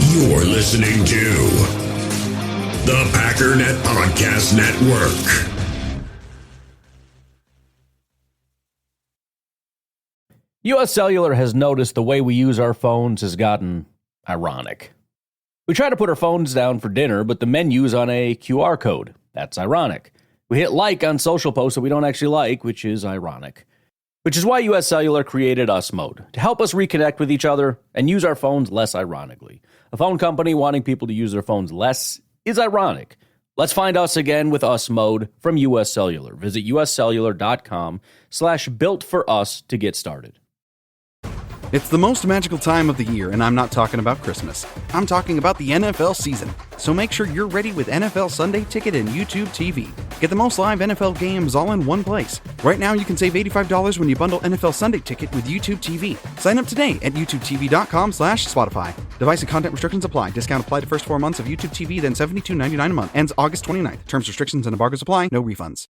You're listening to the Packernet Podcast Network. U.S. Cellular has noticed the way we use our phones has gotten ironic. We try to put our phones down for dinner, but the menu's on a QR code. That's ironic. We hit like on social posts that we don't actually like, which is ironic. Which is why U.S. Cellular created Us Mode, to help us reconnect with each other and use our phones less ironically. A phone company wanting people to use their phones less is ironic. Let's find us again with Us Mode from U.S. Cellular. Visit uscellular.com/built-for-us to get started. It's the most magical time of the year, and I'm not talking about Christmas. I'm talking about the NFL season. So make sure you're ready with NFL Sunday Ticket and YouTube TV. Get the most live NFL games all in one place. Right now, you can save $85 when you bundle NFL Sunday Ticket with YouTube TV. Sign up today at youtubetv.com/Spotify. Device and content restrictions apply. Discount applied to first 4 months of YouTube TV, then $72.99 a month. Ends August 29th. Terms, restrictions, and embargoes apply. No refunds.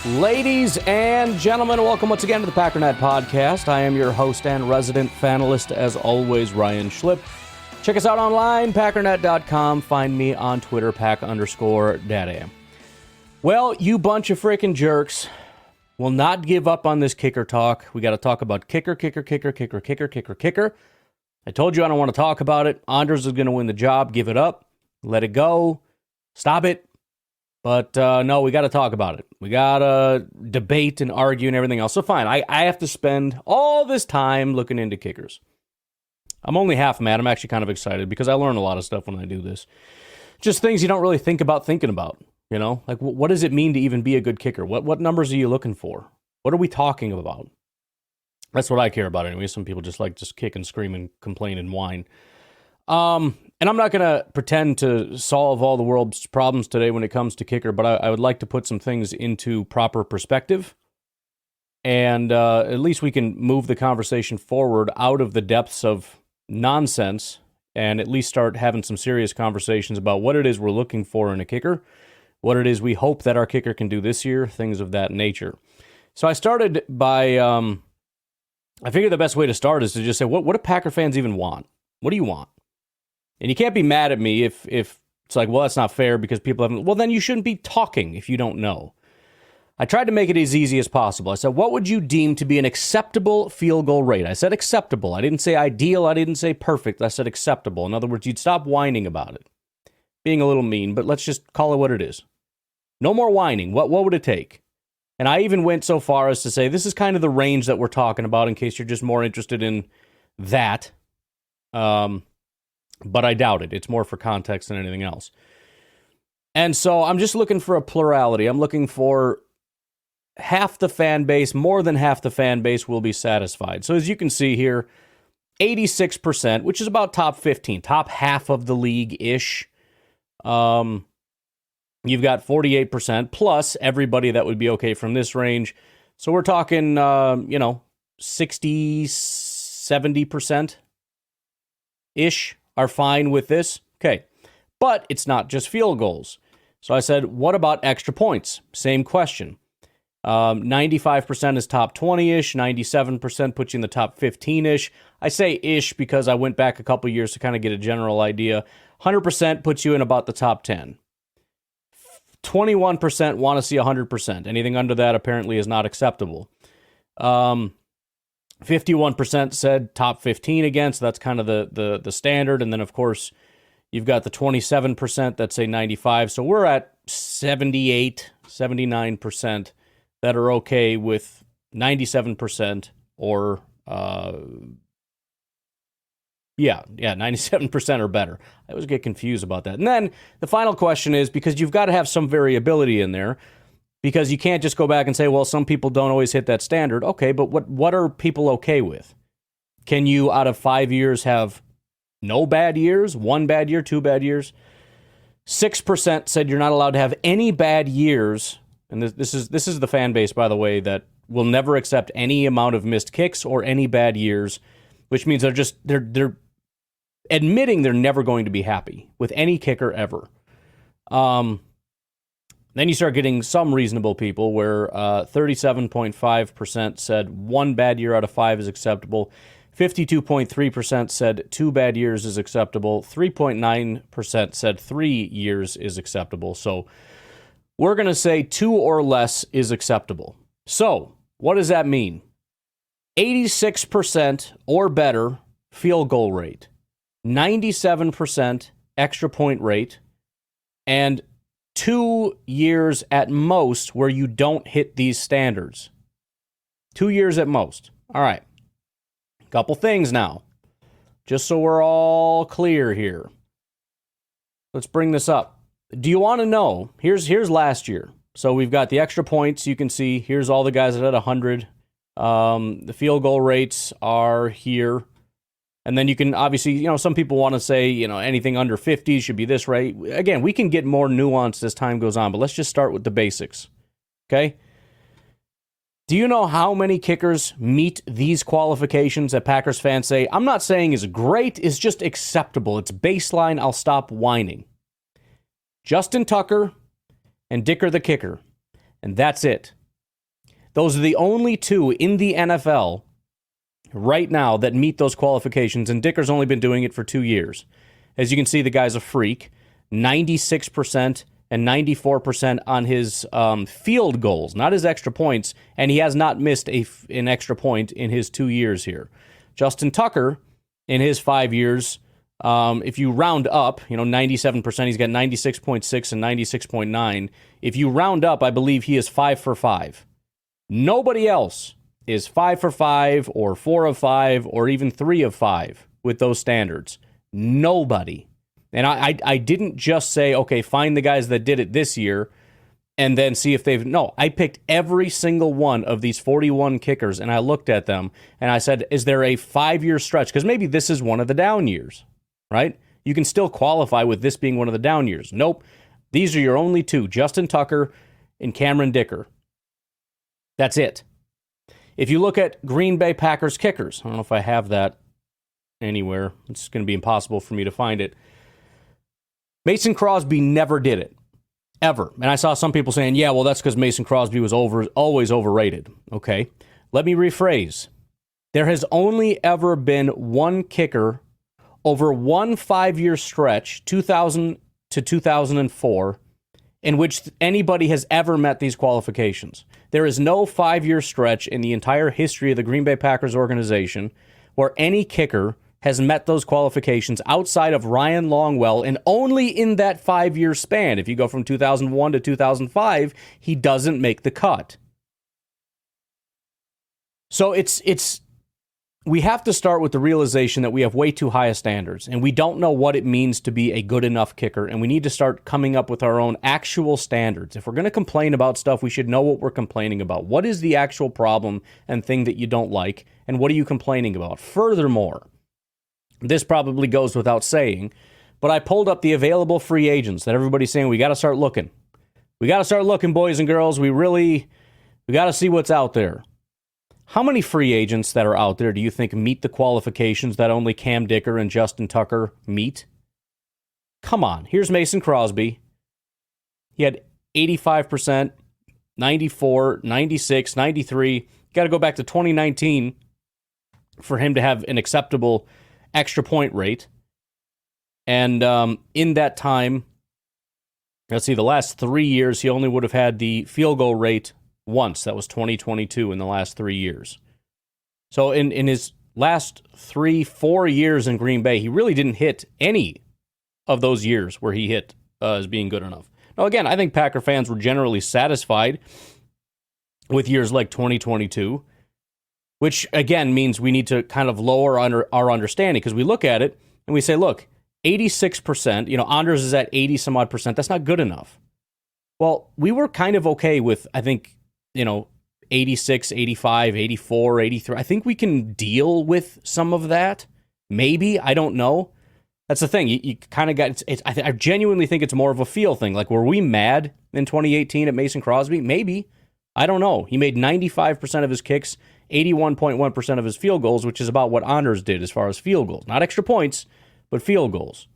Ladies and gentlemen, welcome once again to the Packernet Podcast. I am your host and resident fanalist, as always, Ryan Schlipp. Check us out online, packernet.com. Find me on Twitter, pack_dadam. Well, you bunch of freaking jerks will not give up on this kicker talk. We got to talk about kicker. I told you I don't want to talk about it. Anders is going to win the job. Give it up. Let it go. Stop it. But no, we got to talk about it. We got to debate and argue and everything else. So fine, I have to spend all this time looking into kickers. I'm only half mad. I'm actually kind of excited because I learn a lot of stuff when I do this. Just things you don't really think about thinking about, you know? Like, what does it mean to even be a good kicker? What numbers are you looking for? What are we talking about? That's what I care about anyway. Some people just kick and scream and complain and whine. And I'm not going to pretend to solve all the world's problems today when it comes to kicker, but I would like to put some things into proper perspective. And at least we can move the conversation forward out of the depths of nonsense and at least start having some serious conversations about what it is we're looking for in a kicker, what it is we hope that our kicker can do this year, things of that nature. So I started by, I figured the best way to start is to just say, what do Packer fans even want? What do you want? And you can't be mad at me if it's like, well, that's not fair because people haven't. Well, then you shouldn't be talking if you don't know. I tried to make it as easy as possible. I said, what would you deem to be an acceptable field goal rate? I said acceptable. I didn't say ideal. I didn't say perfect. I said acceptable. In other words, you'd stop whining about it. Being a little mean, but let's just call it what it is. No more whining. What would it take? And I even went so far as to say, this is kind of the range that we're talking about in case you're just more interested in that. But I doubt it. It's more for context than anything else. And so I'm just looking for a plurality. I'm looking for half the fan base, more than half the fan base will be satisfied. So as you can see here, 86%, which is about top 15, top half of the league-ish. You've got 48% plus everybody that would be okay from this range. So we're talking, 60, 70%-ish. Are fine with this. Okay. But it's not just field goals. So I said, what about extra points? Same question. 95% is top 20-ish. 97% puts you in the top 15-ish. I say ish because I went back a couple years to kind of get a general idea. 100% puts you in about the top 10. 21% want to see 100%. Anything under that apparently is not acceptable. 51% said top 15 again, so that's kind of the standard. And then, of course, you've got the 27% that say 95. So we're at 78, 79% that are okay with 97% or, 97% or better. I always get confused about that. And then the final question is, because you've got to have some variability in there, because you can't just go back and say, well, some people don't always hit that standard. Okay, but what are people okay with? Can you, out of 5 years, have no bad years, 1 bad year, 2 bad years? 6% said you're not allowed to have any bad years. And this is the fan base, by the way, that will never accept any amount of missed kicks or any bad years, which means they're admitting they're never going to be happy with any kicker ever. Then you start getting some reasonable people where 37.5% said 1 bad year out of 5 is acceptable. 52.3% said 2 bad years is acceptable. 3.9% said 3 years is acceptable. So we're going to say 2 or less is acceptable. So what does that mean? 86% or better field goal rate, 97% extra point rate, and 2 years at most where you don't hit these standards. 2 years at most. All right. Couple things now, just so we're all clear here. Let's bring this up. Do you want to know? Here's last year. So we've got the extra points. You can see here's all the guys that had 100. The field goal rates are here. And then you can obviously, some people want to say, anything under 50 should be this rate. Again, we can get more nuanced as time goes on, but let's just start with the basics. Okay? Do you know how many kickers meet these qualifications that Packers fans say, I'm not saying is great, it's just acceptable. It's baseline, I'll stop whining. Justin Tucker and Dicker the kicker. And that's it. Those are the only two in the NFL right now that meet those qualifications, and Dicker's only been doing it for 2 years. As you can see, the guy's a freak. 96% and 94% on his field goals, not his extra points, and he has not missed an extra point in his 2 years here. Justin Tucker, in his 5 years, if you round up, 97%, he's got 96.6 and 96.9. If you round up, I believe he is 5 for 5. Nobody else is 5 for 5 or 4 of 5 or even 3 of 5 with those standards. Nobody. And I didn't just say, okay, find the guys that did it this year and then see if they've... No, I picked every single one of these 41 kickers and I looked at them and I said, is there a 5-year stretch? Because maybe this is one of the down years, right? You can still qualify with this being one of the down years. Nope. These are your only two, Justin Tucker and Cameron Dicker. That's it. If you look at Green Bay Packers kickers, I don't know if I have that anywhere. It's going to be impossible for me to find it. Mason Crosby never did it, ever. And I saw some people saying, yeah, well, that's because Mason Crosby was always overrated. Okay, let me rephrase. There has only ever been one kicker over one 5-year stretch, 2000 to 2004, in which anybody has ever met these qualifications. There is no 5-year stretch in the entire history of the Green Bay Packers organization where any kicker has met those qualifications outside of Ryan Longwell, and only in that 5-year span. If you go from 2001 to 2005, he doesn't make the cut. So we have to start with the realization that we have way too high a standards, and we don't know what it means to be a good enough kicker, and we need to start coming up with our own actual standards. If we're going to complain about stuff, we should know what we're complaining about. What is the actual problem and thing that you don't like, and what are you complaining about? Furthermore, this probably goes without saying, but I pulled up the available free agents that everybody's saying we got to start looking. We got to start looking, boys and girls. We got to see what's out there. How many free agents that are out there do you think meet the qualifications that only Cam Dicker and Justin Tucker meet? Come on. Here's Mason Crosby. He had 85%, 94, 96, 93. Got to go back to 2019 for him to have an acceptable extra point rate. And in that time, let's see, the last 3 years, he only would have had the field goal rate once. That was 2022 in the last 3 years. So in his last 3-4 years in Green Bay, he really didn't hit any of those years where he hit as being good enough. Now, again, I think Packer fans were generally satisfied with years like 2022, which, again, means we need to kind of lower our understanding, because we look at it and we say, look, 86%, Anders is at 80-some-odd percent. That's not good enough. Well, we were kind of okay with, I think, 86, 85, 84, 83. I think we can deal with some of that. Maybe. I don't know. That's the thing. You kind of got... I genuinely think it's more of a feel thing. Like, were we mad in 2018 at Mason Crosby? Maybe. I don't know. He made 95% of his kicks, 81.1% of his field goals, which is about what Anders did as far as field goals. Not extra points, but field goals.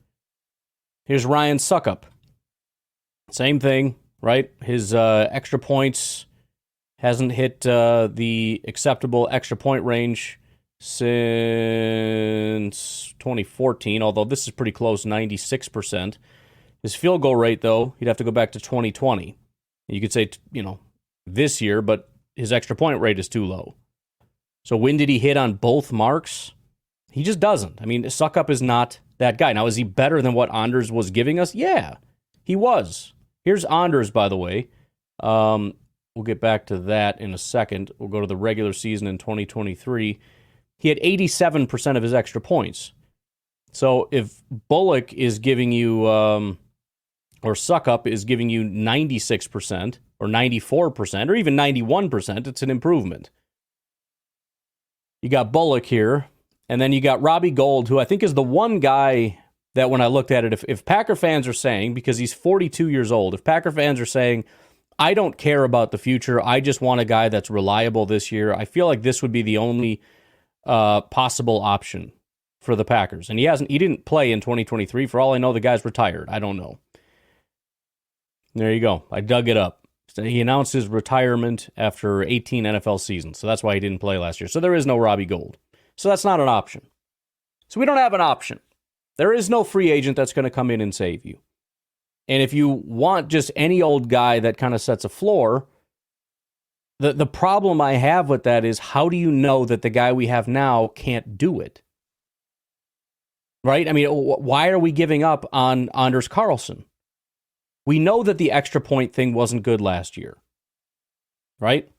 Here's Ryan Suckup. Same thing. right? His extra points hasn't hit the acceptable extra point range since 2014, although this is pretty close, 96%. His field goal rate, though, you'd have to go back to 2020. You could say, this year, but his extra point rate is too low. So when did he hit on both marks? He just doesn't. I mean, Suckup is not that guy. Now, is he better than what Anders was giving us? Yeah, he was. Here's Anders, by the way. We'll get back to that in a second. We'll go to the regular season in 2023. He had 87% of his extra points. So if Bullock is giving you, or Suckup is giving you 96% or 94% or even 91%, it's an improvement. You got Bullock here, and then you got Robbie Gould, who I think is the one guy that when I looked at it, if Packer fans are saying, because he's 42 years old, if Packer fans are saying, I don't care about the future, I just want a guy that's reliable this year, I feel like this would be the only possible option for the Packers. And he didn't play in 2023. For all I know, the guy's retired. I don't know. There you go. I dug it up. So he announced his retirement after 18 NFL seasons. So that's why he didn't play last year. So there is no Robbie Gould. So that's not an option. So we don't have an option. There is no free agent that's going to come in and save you. And if you want just any old guy that kind of sets a floor, the problem I have with that is, how do you know that the guy we have now can't do it? Right? I mean, why are we giving up on Anders Carlson? We know that the extra point thing wasn't good last year, right?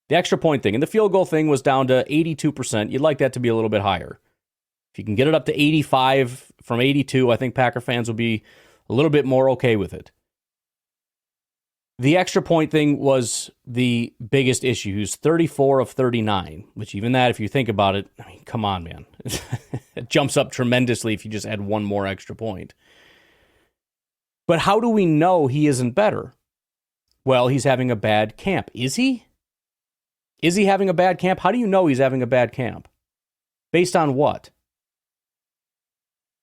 The extra point thing. And the field goal thing was down to 82%. You'd like that to be a little bit higher. If you can get it up to 85 from 82, I think Packer fans will be a little bit more okay with it. The extra point thing was the biggest issue. He was 34 of 39, which even that, if you think about it, I mean, come on, man. It jumps up tremendously if you just add one more extra point. But how do we know he isn't better? Well, he's having a bad camp. Is he? Is he having a bad camp? How do you know he's having a bad camp? Based on what?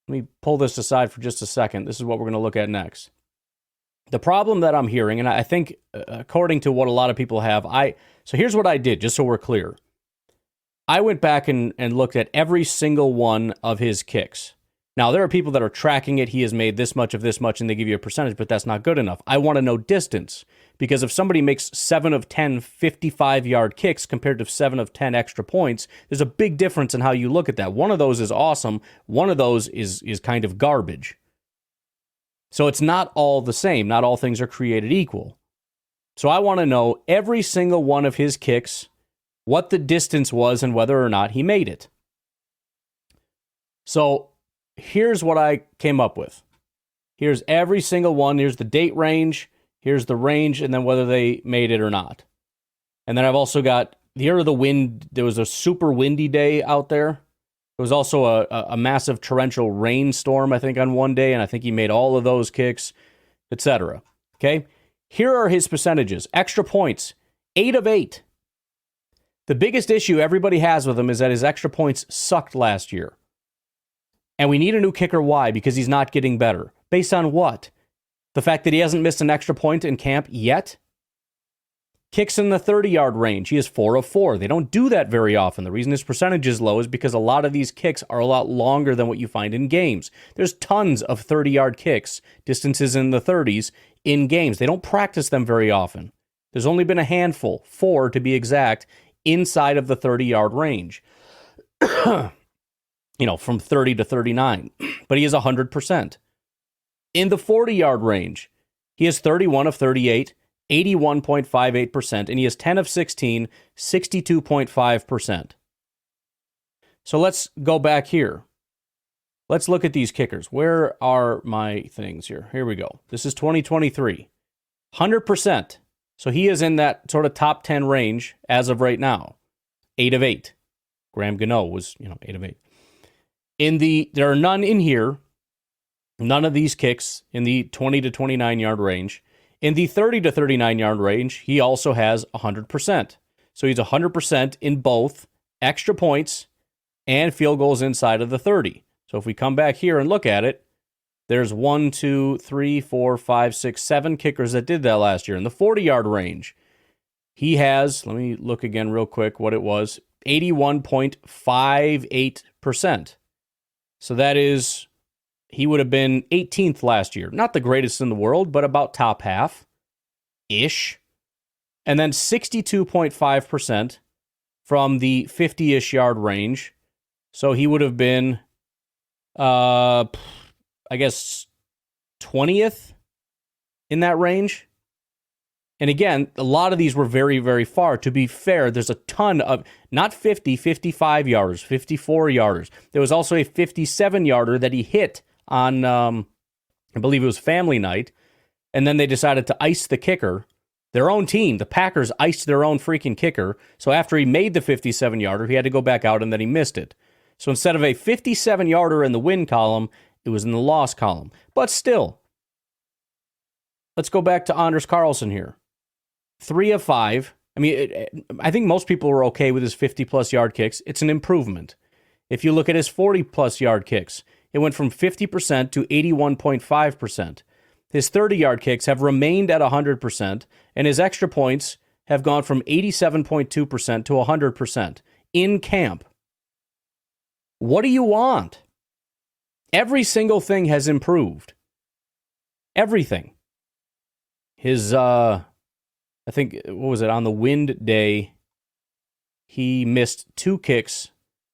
Let me pull this aside for just a second. This is what we're going to look at next. The problem that I'm hearing, and I think according to what a lot of people have, so here's what I did, just so we're clear. I went back and looked at every single one of his kicks. Now, there are people that are tracking it. He has made this much of this much, and they give you a percentage, but that's not good enough. I want to know distance, because if somebody makes 7 of 10 55-yard kicks compared to 7 of 10 extra points, there's a big difference in how you look at that. One of those is awesome. One of those is kind of garbage. So it's not all the same. Not all things are created equal. So I want to know every single one of his kicks, what the distance was, and whether or not he made it. So here's what I came up with. Here's every single one. Here's the date range. Here's the range, and then whether they made it or not. And then I've also got, here are the wind. There was a super windy day out there. There was also a massive torrential rainstorm, I think, on one day, and I think he made all of those kicks, etc. Okay? Here are his percentages. Extra points, 8 of 8. The biggest issue everybody has with him is that his extra points sucked last year. And we need a new kicker. Why? Because he's not getting better. Based on what? The fact that he hasn't missed an extra point in camp yet? Kicks in the 30-yard range. He is 4 of 4. They don't do that very often. The reason his percentage is low is because a lot of these kicks are a lot longer than what you find in games. There's tons of 30-yard kicks, distances in the 30s, in games. They don't practice them very often. There's only been a handful, 4 to be exact, inside of the 30-yard range. From 30 to 39. But he is 100%. In the 40-yard range, he is 31 of 38, 81.58%, and he is 10 of 16, 62.5%. So let's go back here. Let's look at these kickers. Where are my things here? Here we go. This is 2023. 100%. So he is in that sort of top 10 range as of right now. 8 of 8. Graham Gano was, 8 of 8. There are none in here. None of these kicks in the 20 to 29 yard range. In the 30 to 39 yard range, he also has 100%. So he's 100% in both extra points and field goals inside of the 30. So if we come back here and look at it, There's 1, 2, 3, 4, 5, 6, 7 kickers that did that last year in the 40-yard range. He has, let me look again real quick what it was, 81.58%. So that is, he would have been 18th last year. Not the greatest in the world, but about top half-ish. And then 62.5% from the 50-ish yard range. So he would have been, I guess, 20th in that range. And again, a lot of these were very, very far. To be fair, there's a ton of, not 50, 55 yarders, 54 yarders. There was also a 57 yarder that he hit on, I believe it was family night. And then they decided to ice the kicker. Their own team, the Packers, iced their own freaking kicker. So after he made the 57 yarder, he had to go back out and then he missed it. So instead of a 57 yarder in the win column, it was in the loss column. But still, let's go back to Anders Carlson here. 3 of 5. I mean, I think most people are okay with his 50-plus yard kicks. It's an improvement. If you look at his 40-plus yard kicks, it went from 50% to 81.5%. His 30-yard kicks have remained at 100%, and his extra points have gone from 87.2% to 100% in camp. What do you want? Every single thing has improved. Everything. His, I think, what was it, on the wind day, he missed 2 kicks,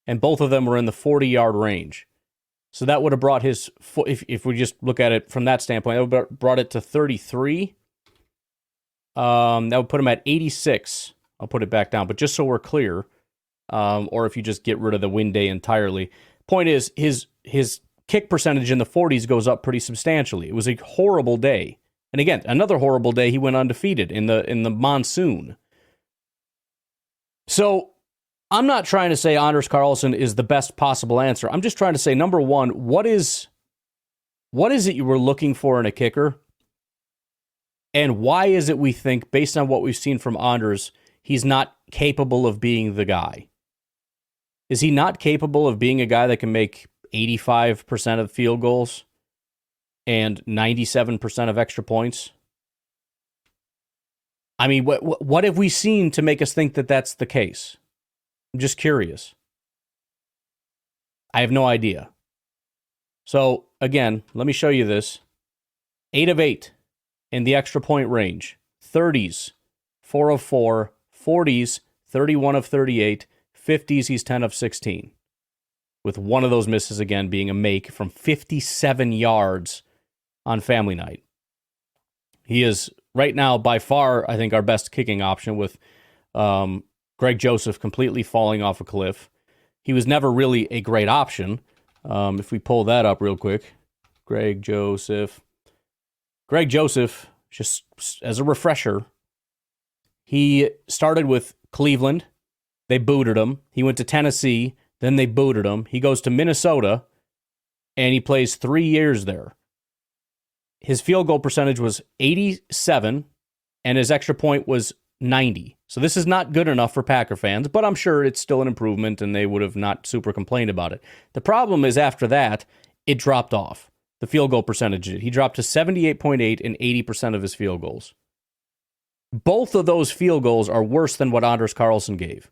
and both of them were in the 40-yard range. So that would have brought his, if we just look at it from that standpoint, that would have brought it to 33. That would put him at 86. I'll put it back down, but just so we're clear, or if you just get rid of the win day entirely. Point is, his kick percentage in the 40s goes up pretty substantially. It was a horrible day. And again, another horrible day, he went undefeated in the monsoon. So I'm not trying to say Anders Carlson is the best possible answer. I'm just trying to say, number one, what is it you were looking for in a kicker? And why is it we think, based on what we've seen from Anders, he's not capable of being the guy? Is he not capable of being a guy that can make 85% of field goals and 97% of extra points? I mean, what have we seen to make us think that that's the case? I'm just curious. I have no idea. So, again, let me show you this. 8 of 8 in the extra point range. 30s, 4 of 4. 40s, 31 of 38. 50s, he's 10 of 16. With one of those misses, again, being a make from 57 yards on family night. He is, right now, by far, I think, our best kicking option with Greg Joseph completely falling off a cliff. He was never really a great option. If we pull that up real quick. Greg Joseph, just as a refresher, he started with Cleveland. They booted him. He went to Tennessee. Then they booted him. He goes to Minnesota, and he plays 3 years there. His field goal percentage was 87, and his extra point was 90. So this is not good enough for Packer fans, but I'm sure it's still an improvement, and they would have not super complained about it. The problem is after that, it dropped off. The field goal percentage. He dropped to 78.8 and 80% of his field goals. Both of those field goals are worse than what Anders Carlson gave.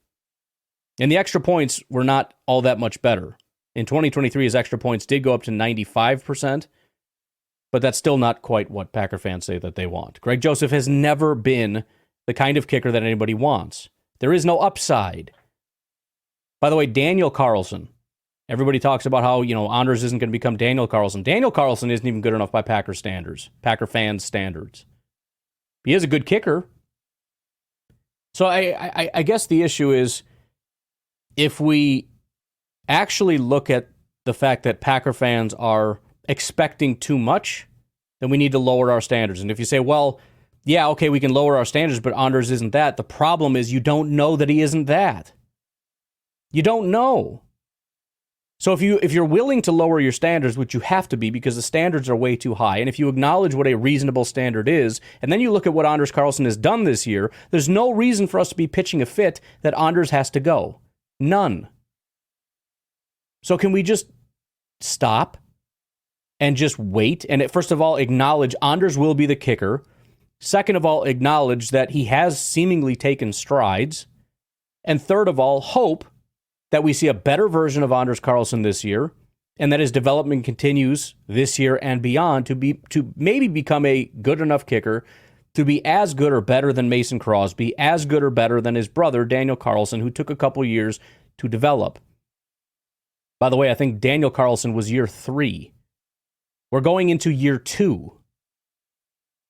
And the extra points were not all that much better. In 2023, his extra points did go up to 95%, but that's still not quite what Packer fans say that they want. Greg Joseph has never been the kind of kicker that anybody wants. There is no upside. By the way, Daniel Carlson. Everybody talks about how, Anders isn't going to become Daniel Carlson. Daniel Carlson isn't even good enough by Packer standards, Packer fans' standards. He is a good kicker. So I guess the issue is, if we actually look at the fact that Packer fans are expecting too much, then we need to lower our standards. And if you say, well, yeah, okay, we can lower our standards, but Anders isn't that, the problem is you don't know that he isn't that. You don't know. So if you're willing to lower your standards, which you have to be because the standards are way too high, and if you acknowledge what a reasonable standard is, and then you look at what Anders Carlson has done this year, there's no reason for us to be pitching a fit that Anders has to go. None. So can we just stop? and just wait. And first of all, acknowledge Anders will be the kicker. Second of all, acknowledge that he has seemingly taken strides. And third of all, hope that we see a better version of Anders Carlson this year, and that his development continues this year and beyond to maybe become a good enough kicker to be as good or better than Mason Crosby, as good or better than his brother, Daniel Carlson, who took a couple years to develop. By the way, I think Daniel Carlson was year 3. We're going into year 2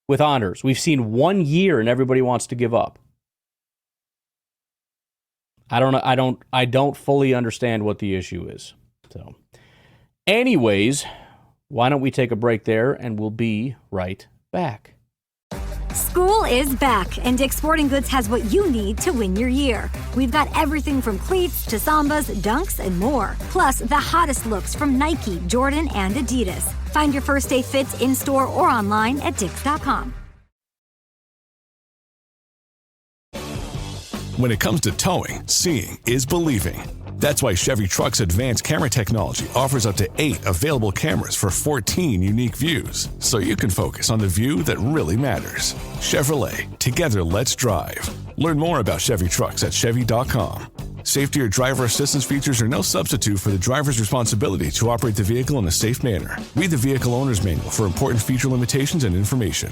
with Anders. We've seen 1 year and everybody wants to give up. I don't fully understand what the issue is. So, anyways, why don't we take a break there and we'll be right back. School is back, and Dick's Sporting Goods has what you need to win your year. We've got everything from cleats to Sambas, Dunks, and more. Plus, the hottest looks from Nike, Jordan, and Adidas. Find your first day fits in-store or online at Dicks.com. When it comes to towing, seeing is believing. That's why Chevy Truck's advanced camera technology offers up to 8 available cameras for 14 unique views, so you can focus on the view that really matters. Chevrolet, together let's drive. Learn more about Chevy Trucks at Chevy.com. Safety or driver assistance features are no substitute for the driver's responsibility to operate the vehicle in a safe manner. Read the Vehicle Owner's Manual for important feature limitations and information.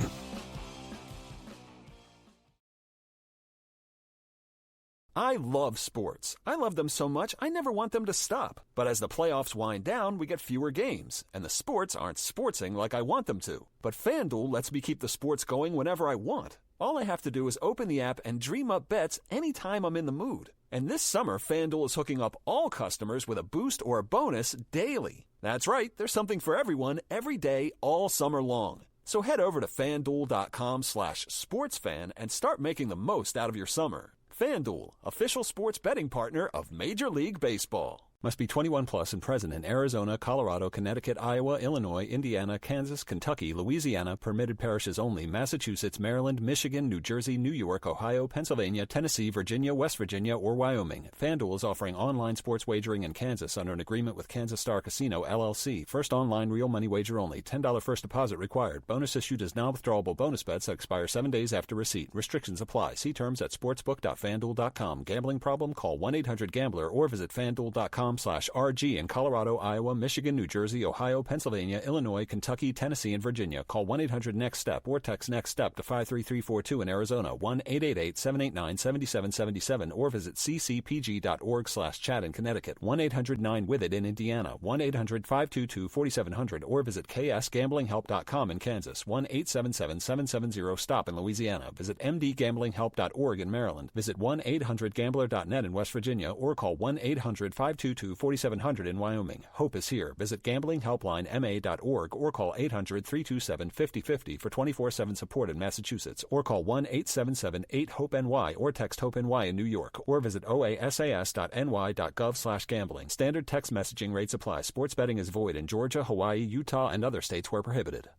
I love sports. I love them so much, I never want them to stop. But as the playoffs wind down, we get fewer games, and the sports aren't sportsing like I want them to. But FanDuel lets me keep the sports going whenever I want. All I have to do is open the app and dream up bets anytime I'm in the mood. And this summer, FanDuel is hooking up all customers with a boost or a bonus daily. That's right, there's something for everyone, every day, all summer long. So head over to FanDuel.com/sportsfan and start making the most out of your summer. FanDuel, official sports betting partner of Major League Baseball. Must be 21 plus and present in Arizona, Colorado, Connecticut, Iowa, Illinois, Indiana, Kansas, Kentucky, Louisiana, permitted parishes only, Massachusetts, Maryland, Michigan, New Jersey, New York, Ohio, Pennsylvania, Tennessee, Virginia, West Virginia, or Wyoming. FanDuel is offering online sports wagering in Kansas under an agreement with Kansas Star Casino, LLC. First online real money wager only. $10 first deposit required. Bonus issued as non-withdrawable bonus bets that expire 7 days after receipt. Restrictions apply. See terms at sportsbook.fanduel.com. Gambling problem? Call 1-800-GAMBLER or visit fanduel.com/RG in Colorado, Iowa, Michigan, New Jersey, Ohio, Pennsylvania, Illinois, Kentucky, Tennessee, and Virginia. Call 1-800-NEXT-STEP or text NEXT-STEP to 53342 in Arizona, 1-888-789-7777, or visit ccpg.org/chat in Connecticut, 1-800-9-WITH-IT in Indiana, 1-800-522-4700, or visit ksgamblinghelp.com in Kansas, 1-877-770-STOP in Louisiana. Visit mdgamblinghelp.org in Maryland. Visit 1-800-GAMBLER.net in West Virginia, or call 1-800-522-4700 in Wyoming. Hope is here. Visit gamblinghelplinema.org or call 800-327-5050 for 24/7 support in Massachusetts, or call 1-877-8-HOPE-NY or text HOPE-NY in New York, or visit oasas.ny.gov/gambling. Standard text messaging rates apply. Sports betting is void in Georgia, Hawaii, Utah, and other states where prohibited.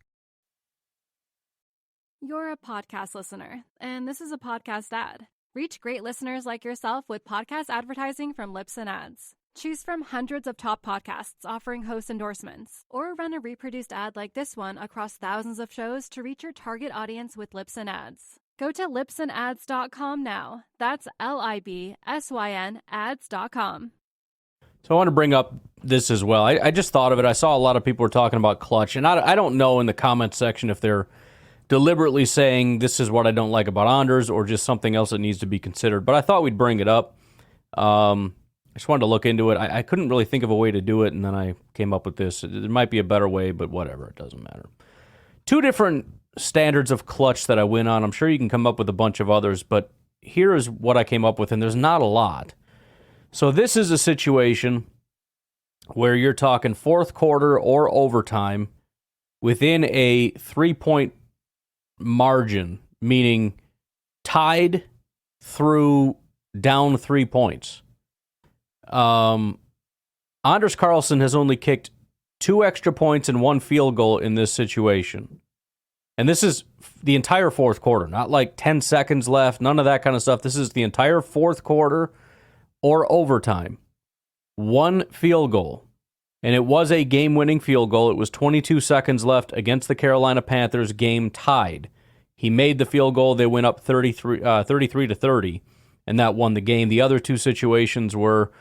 You're a podcast listener, and this is a podcast ad. Reach great listeners like yourself with podcast advertising from Lips and Ads. Choose from hundreds of top podcasts offering host endorsements, or run a reproduced ad like this one across thousands of shows to reach your target audience with Lips and Ads. Go to lipsandads.com now. That's LIBSYN ads.com. So I want to bring up this as well. I just thought of it. I saw a lot of people were talking about clutch, and I don't know in the comments section if they're deliberately saying this is what I don't like about Anders or just something else that needs to be considered. But I thought we'd bring it up. I just wanted to look into it. I couldn't really think of a way to do it, and then I came up with this. There might be a better way, but whatever. It doesn't matter. 2 different standards of clutch that I went on. I'm sure you can come up with a bunch of others, but here is what I came up with, and there's not a lot. So this is a situation where you're talking fourth quarter or overtime within a 3-point margin, meaning tied through down 3 points. Anders Carlson has only kicked 2 extra points and 1 field goal in this situation. And this is the entire fourth quarter, not like 10 seconds left, none of that kind of stuff. This is the entire fourth quarter or overtime. 1 field goal. And it was a game-winning field goal. It was 22 seconds left against the Carolina Panthers, game tied. He made the field goal. They went up 33 to 30, and that won the game. The other two situations were,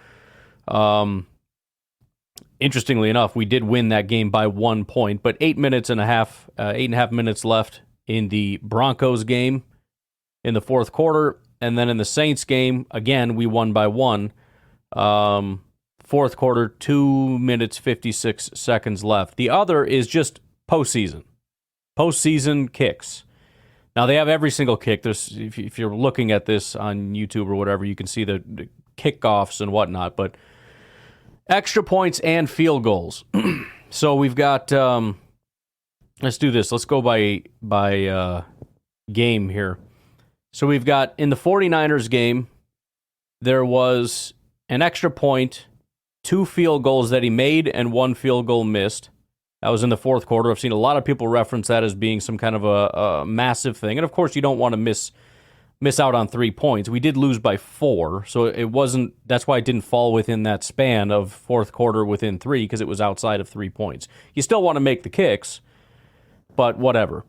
interestingly enough, we did win that game by 1 point, but 8.5 minutes left in the Broncos game in the fourth quarter, and then in the Saints game, again, we won by 1. Fourth quarter, 2 minutes, 56 seconds left. The other is just postseason kicks. Now, they have every single kick. There's, if you're looking at this on YouTube or whatever, you can see the kickoffs and whatnot, but extra points and field goals. So we've got, let's do this. Let's go by game here. So we've got, in the 49ers game, there was an extra point, 2 field goals that he made, and 1 field goal missed. That was in the fourth quarter. I've seen a lot of people reference that as being some kind of a massive thing. And of course, you don't want to miss out on 3 points. We did lose by 4, so it wasn't. That's why it didn't fall within that span of fourth quarter within 3, because it was outside of 3 points. You still want to make the kicks, but whatever.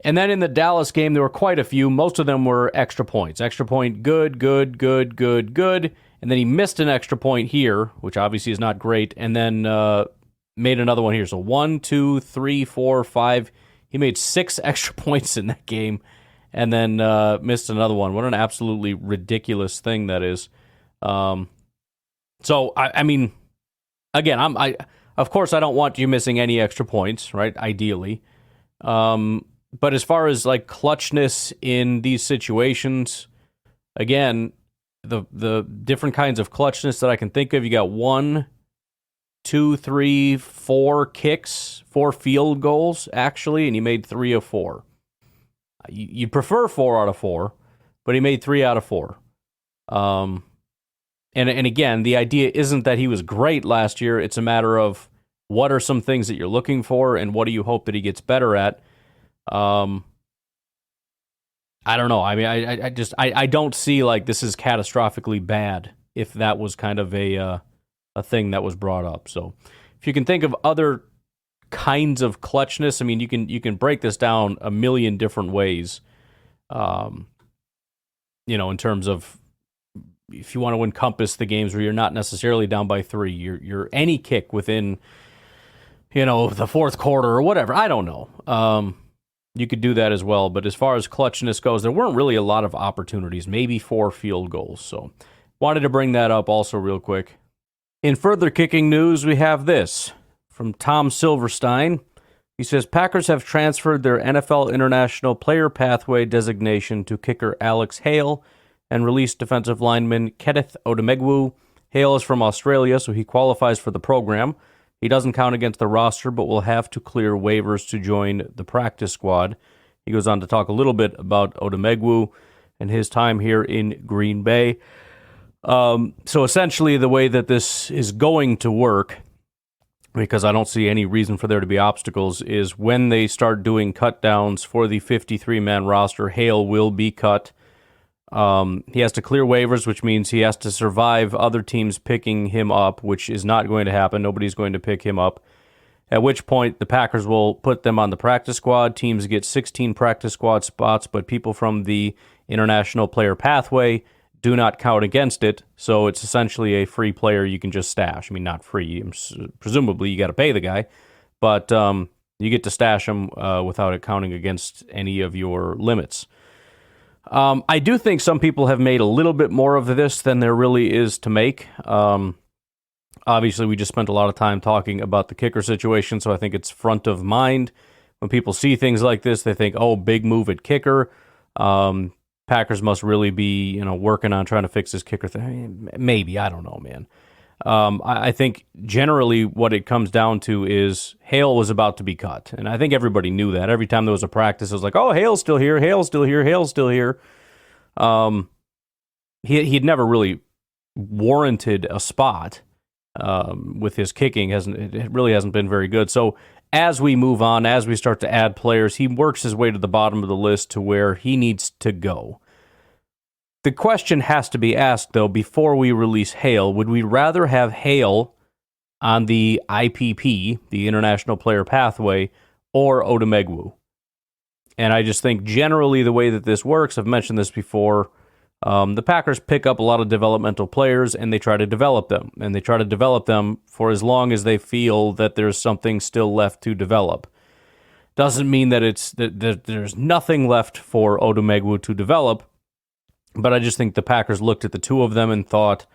And then in the Dallas game, there were quite a few. Most of them were extra points. Extra point, good. And then he missed an extra point here, which obviously is not great, and then made another one here. So 1, 2, 3, 4, 5. He made 6 extra points in that game, and then missed another one. What an absolutely ridiculous thing that is. So, I mean, again, of course I don't want you missing any extra points, right, ideally. But as far as, like, clutchness in these situations, again, the different kinds of clutchness that I can think of, you got 1, 2, 3, 4 kicks, 4 field goals, actually, and he made 3 of 4. You'd prefer 4 out of 4, but he made 3 out of 4. And again, the idea isn't that he was great last year. It's a matter of what are some things that you're looking for, and what do you hope that he gets better at. I don't know. I mean, I don't see, like, this is catastrophically bad if that was kind of a thing that was brought up. So if you can think of other kinds of clutchness, I mean, you can break this down a million different ways. In terms of, if you want to encompass the games where you're not necessarily down by 3, you're any kick within, the fourth quarter or whatever. I don't know. You could do that as well, but as far as clutchness goes, there weren't really a lot of opportunities, maybe 4 field goals. So wanted to bring that up also real quick. In further kicking news, we have this from Tom Silverstein. He says, Packers have transferred their NFL International Player Pathway designation to kicker Alex Hale and released defensive lineman Kenneth Odemegwu. Hale is from Australia, so he qualifies for the program. He doesn't count against the roster, but will have to clear waivers to join the practice squad. He goes on to talk a little bit about Odemegwu and his time here in Green Bay. So essentially the way that this is going to work, because I don't see any reason for there to be obstacles, is when they start doing cut downs for the 53-man roster, Hale will be cut. He has to clear waivers, which means he has to survive other teams picking him up, which is not going to happen. Nobody's going to pick him up. At which point, the Packers will put them on the practice squad. Teams get 16 practice squad spots, but people from the International Player Pathway do not count against it, so it's essentially a free player you can just stash. I mean, not free. Presumably, you got to pay the guy, but you get to stash him without it counting against any of your limits. I do think some people have made a little bit more of this than there really is to make. Obviously, we just spent a lot of time talking about the kicker situation, so I think it's front of mind. When people see things like this, they think, oh, big move at kicker. Packers must really be, working on trying to fix this kicker thing. Maybe, I don't know, man. I think generally what it comes down to is Hale was about to be cut, and I think everybody knew that. Every time there was a practice, it was like, oh, Hale's still here, Hale's still here, Hale's still here. He'd never really warranted a spot with his kicking. It really hasn't been very good. So as we move on, as we start to add players, he works his way to the bottom of the list to where he needs to go. The question has to be asked, though, before we release Hale. Would we rather have Hale on the IPP, the International Player Pathway, or Odumegwu. And I just think generally the way that this works, I've mentioned this before, the Packers pick up a lot of developmental players and they try to develop them. And they try to develop them for as long as they feel that there's something still left to develop. Doesn't mean that there's nothing left for Odumegwu to develop, but I just think the Packers looked at the two of them and thought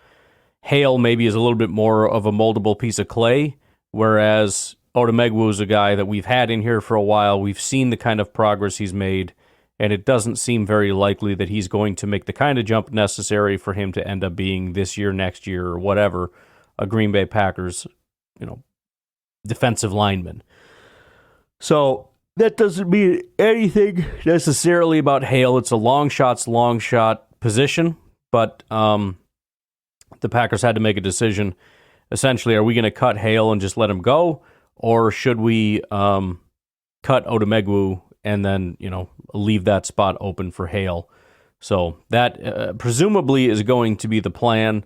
Hale maybe is a little bit more of a moldable piece of clay, whereas Odumegwu is a guy that we've had in here for a while. We've seen the kind of progress he's made, and it doesn't seem very likely that he's going to make the kind of jump necessary for him to end up being this year, next year, or whatever, a Green Bay Packers, defensive lineman. So that doesn't mean anything necessarily about Hale. It's a long shot position, but the Packers had to make a decision. Essentially, are we going to cut Hale and just let him go, or should we cut Odumegwu and then leave that spot open for Hale? So that presumably is going to be the plan.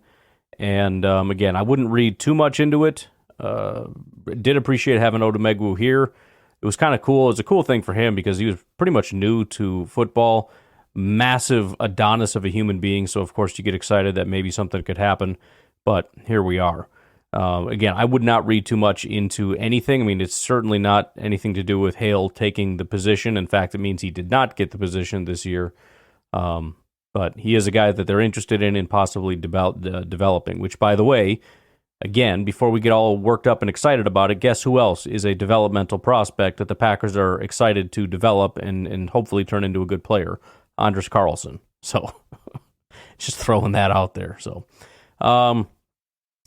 And again, I wouldn't read too much into it. Did appreciate having Odumegwu here. It was kind of cool. It was a cool thing for him because he was pretty much new to football. Massive Adonis of a human being. So, of course, you get excited that maybe something could happen. But here we are. Again, I would not read too much into anything. I mean, it's certainly not anything to do with Hale taking the position. In fact, it means he did not get the position this year. But he is a guy that they're interested in possibly developing, which, by the way, again, before we get all worked up and excited about it, guess who else is a developmental prospect that the Packers are excited to develop and hopefully turn into a good player? Anders Carlson. So, just throwing that out there. So,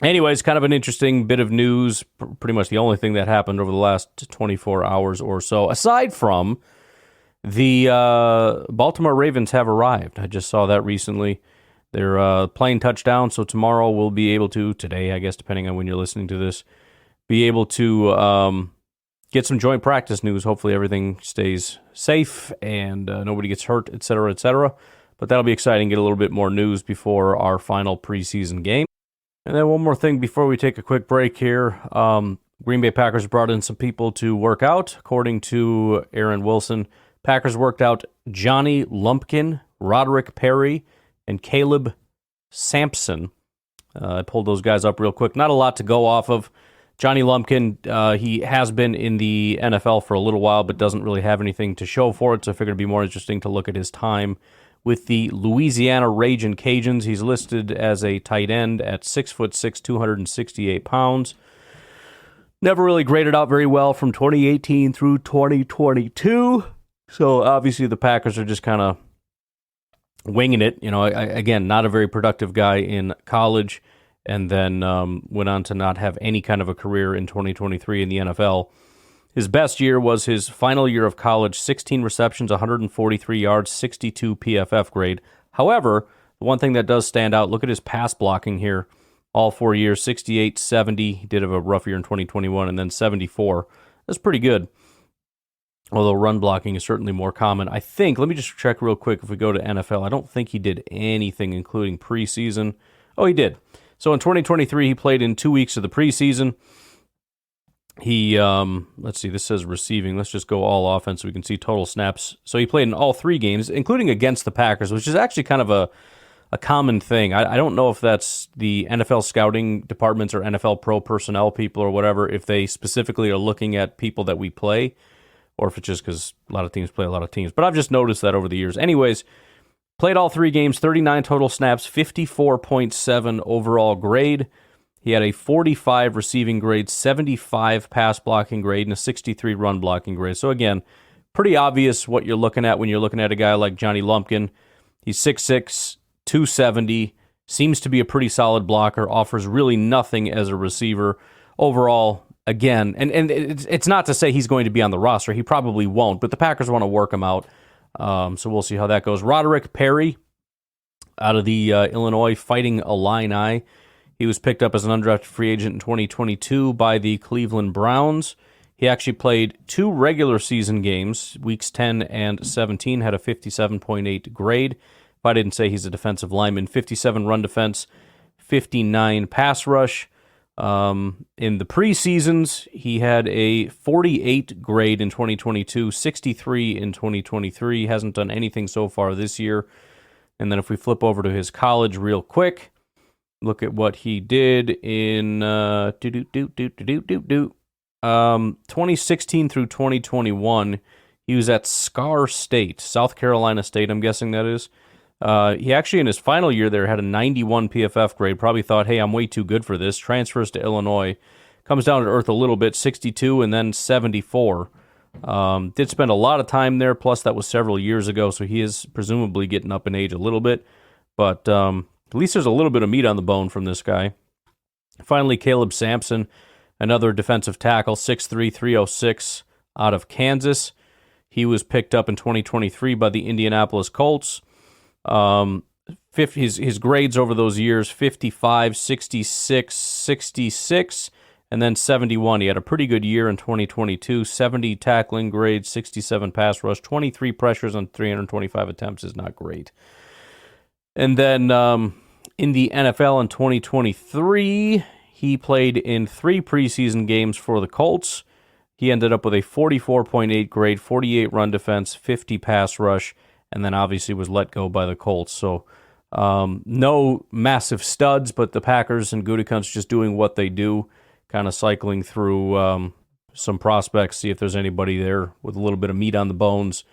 anyways, kind of an interesting bit of news. Pretty much the only thing that happened over the last 24 hours or so, aside from the Baltimore Ravens have arrived. I just saw that recently. They're playing touchdown, so tomorrow we'll be able to, today I guess, depending on when you're listening to this, be able to get some joint practice news. Hopefully everything stays safe and nobody gets hurt, et cetera, et cetera. But that'll be exciting, get a little bit more news before our final preseason game. And then one more thing before we take a quick break here. Green Bay Packers brought in some people to work out. According to Aaron Wilson, Packers worked out Johnny Lumpkin, Roderick Perry, and Caleb Sampson. I pulled those guys up real quick. Not a lot to go off of. Johnny Lumpkin, he has been in the NFL for a little while, but doesn't really have anything to show for it, so I figured it'd be more interesting to look at his time with the Louisiana Ragin' Cajuns. He's listed as a tight end at 6'6", 268 pounds. Never really graded out very well from 2018 through 2022. So obviously the Packers are just kind of winging it. Again, not a very productive guy in college, and then went on to not have any kind of a career in 2023 in the NFL. His best year was his final year of college, 16 receptions, 143 yards, 62 PFF grade. However, the one thing that does stand out, look at his pass blocking here. All 4 years, 68, 70. He did have a rough year in 2021, and then 74. That's pretty good. Although run blocking is certainly more common. I think, let me just check real quick if we go to NFL. I don't think he did anything, including preseason. Oh, he did. So in 2023, he played in 2 weeks of the preseason. He, let's see, this says receiving. Let's just go all offense so we can see total snaps. So he played in all 3 games, including against the Packers, which is actually kind of a common thing. I don't know if that's the NFL scouting departments or NFL pro personnel people or whatever, if they specifically are looking at people that we play, or if it's just because a lot of teams play a lot of teams. But I've just noticed that over the years. Anyways, played all 3 games, 39 total snaps, 54.7 overall grade. He had a 45 receiving grade, 75 pass blocking grade, and a 63 run blocking grade. So again, pretty obvious what you're looking at when you're looking at a guy like Johnny Lumpkin. He's 6'6", 270, seems to be a pretty solid blocker, offers really nothing as a receiver. Overall, again, and it's not to say he's going to be on the roster. He probably won't, but the Packers want to work him out. So we'll see how that goes. Roderick Perry out of the Illinois Fighting Illini. He was picked up as an undrafted free agent in 2022 by the Cleveland Browns. He actually played 2 regular season games, weeks 10 and 17, had a 57.8 grade. If I didn't say he's a defensive lineman, 57 run defense, 59 pass rush. In the preseasons, he had a 48 grade in 2022, 63 in 2023. Hasn't done anything so far this year. And then if we flip over to his college real quick, look at what he did in 2016 through 2021. He was at Scar State, South Carolina State, I'm guessing that is. He actually, in his final year there, had a 91 PFF grade. Probably thought, hey, I'm way too good for this. Transfers to Illinois. Comes down to earth a little bit, 62 and then 74. Did spend a lot of time there, plus that was several years ago, so he is presumably getting up in age a little bit. But at least there's a little bit of meat on the bone from this guy. Finally, Caleb Sampson, another defensive tackle, 6'3", 306, out of Kansas. He was picked up in 2023 by the Indianapolis Colts. His grades over those years, 55, 66, 66, and then 71. He had a pretty good year in 2022, 70 tackling grades, 67 pass rush, 23 pressures on 325 attempts is not great. And then in the NFL in 2023, he played in 3 preseason games for the Colts. He ended up with a 44.8 grade, 48 run defense, 50 pass rush, and then obviously was let go by the Colts. So no massive studs, but the Packers and Gutekunst just doing what they do, kind of cycling through some prospects, see if there's anybody there with a little bit of meat on the bones,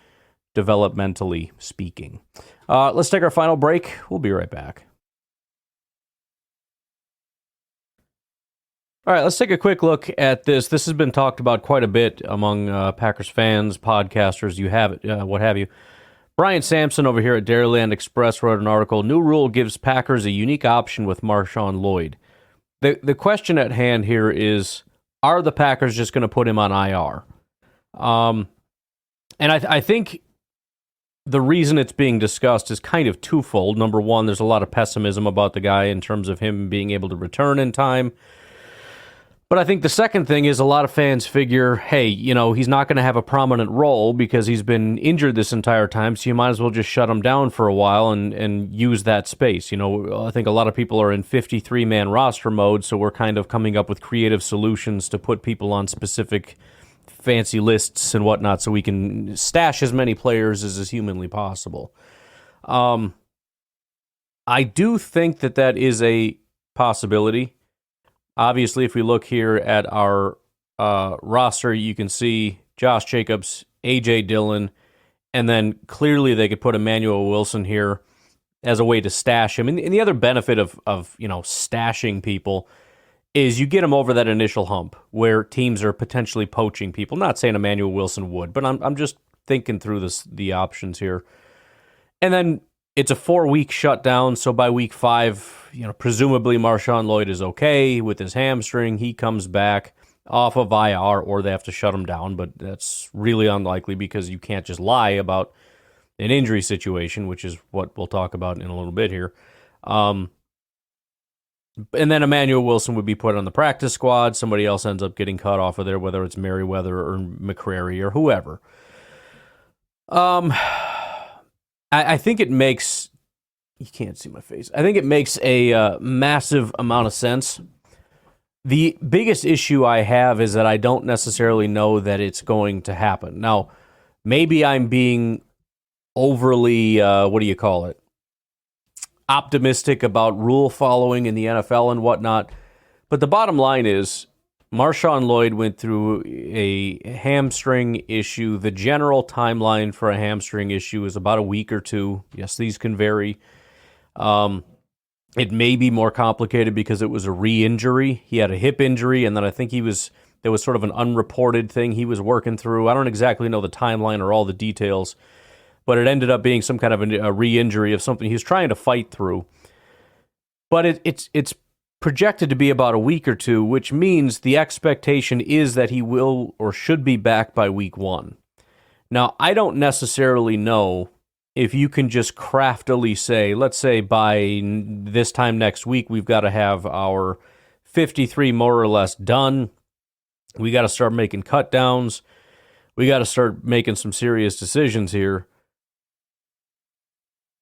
developmentally speaking. Let's take our final break. We'll be right back. All right, let's take a quick look at this. This has been talked about quite a bit among Packers fans, podcasters, what have you. Brian Sampson over here at Dairyland Express wrote an article, New Rule Gives Packers a Unique Option with Marshawn Lloyd. The question at hand here is, are the Packers just going to put him on IR? And I think the reason it's being discussed is kind of twofold. Number one, there's a lot of pessimism about the guy in terms of him being able to return in time. But I think the second thing is a lot of fans figure, hey, he's not going to have a prominent role because he's been injured this entire time, so you might as well just shut him down for a while and use that space. I think a lot of people are in 53-man roster mode, so we're kind of coming up with creative solutions to put people on specific fancy lists and whatnot so we can stash as many players as is humanly possible. I do think that is a possibility. Obviously, if we look here at our roster, you can see Josh Jacobs, A.J. Dillon, and then clearly they could put Emmanuel Wilson here as a way to stash him. And the other benefit of stashing people is you get them over that initial hump where teams are potentially poaching people. Not saying Emmanuel Wilson would, but I'm just thinking through the options here. And then it's a 4-week shutdown, so by week 5, presumably Marshawn Lloyd is okay with his hamstring. He comes back off of IR, or they have to shut him down, but that's really unlikely because you can't just lie about an injury situation, which is what we'll talk about in a little bit here. And then Emmanuel Wilson would be put on the practice squad. Somebody else ends up getting cut off of there, whether it's Merriweather or McCrary or whoever. I think it makes, you can't see my face, I think it makes a massive amount of sense. The biggest issue I have is that I don't necessarily know that it's going to happen. Now, maybe I'm being overly, optimistic about rule following in the NFL and whatnot, but the bottom line is, Marshawn Lloyd went through a hamstring issue. The general timeline for a hamstring issue is about a week or 2. Yes, these can vary. It may be more complicated because it was a re-injury. He had a hip injury, and then I think there was sort of an unreported thing he was working through. I don't exactly know the timeline or all the details, but it ended up being some kind of a re-injury of something he was trying to fight through. But it's projected to be about a week or 2, which means the expectation is that he will or should be back by week 1. Now, I don't necessarily know if you can just craftily say, let's say by this time next week, we've got to have our 53 more or less done. We got to start making cut downs. We got to start making some serious decisions here.